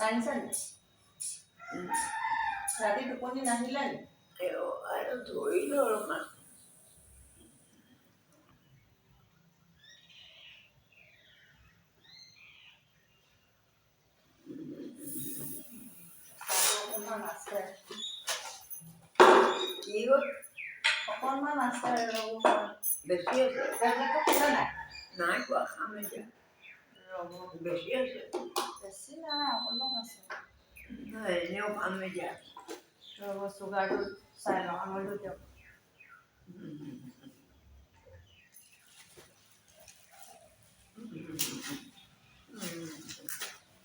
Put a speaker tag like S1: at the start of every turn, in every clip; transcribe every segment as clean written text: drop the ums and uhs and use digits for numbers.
S1: আনিছা নি? ৰাতি টোপনি নাহিলে নি?
S2: আৰু ধৰিলোঁ অলপমান।
S1: অকণমান আছে।
S2: কি হ'ল?
S1: অকণমান আছে ৰ'ব।
S2: বেছি আছে?
S1: টেবলেটটো খালে নাই?
S2: নাই খোৱা, খাম এতিয়া।
S1: ৰ'ব।
S2: বেছি আছে?
S1: বেছি নাই, অকণমান আছে।
S2: নাই, এনেও খাম এতিয়া।
S1: ৰ'ব, চুগাৰটো চাই লওঁ, আঙুলিটো দিয়ক।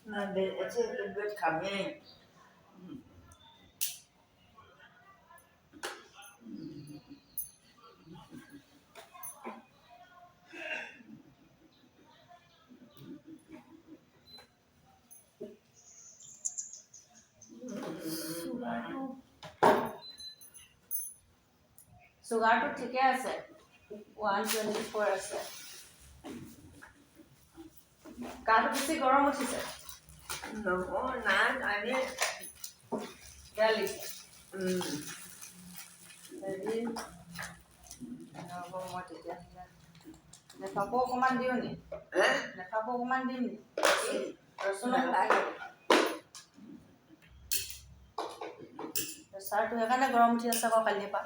S2: নাই, টেবলেট খামেই।
S1: চুগাৰটো ঠিকে আছে, 124 আছে। গাটো বেছি গৰম উঠিছে?
S2: নহয়, নাই, এনেই
S1: বেয়া লাগিছে? হেৰি, ৰ'ব মই তেতিয়াহ'লে নেফাফু অকণমান দিওঁ নি? নেফাফু অকণমান দিম নি? ৰচুন
S2: নালাগে।
S1: প্ৰেছাৰটো সেইকাৰণে গৰম উঠি আছে আকৌ কালিৰ পৰা।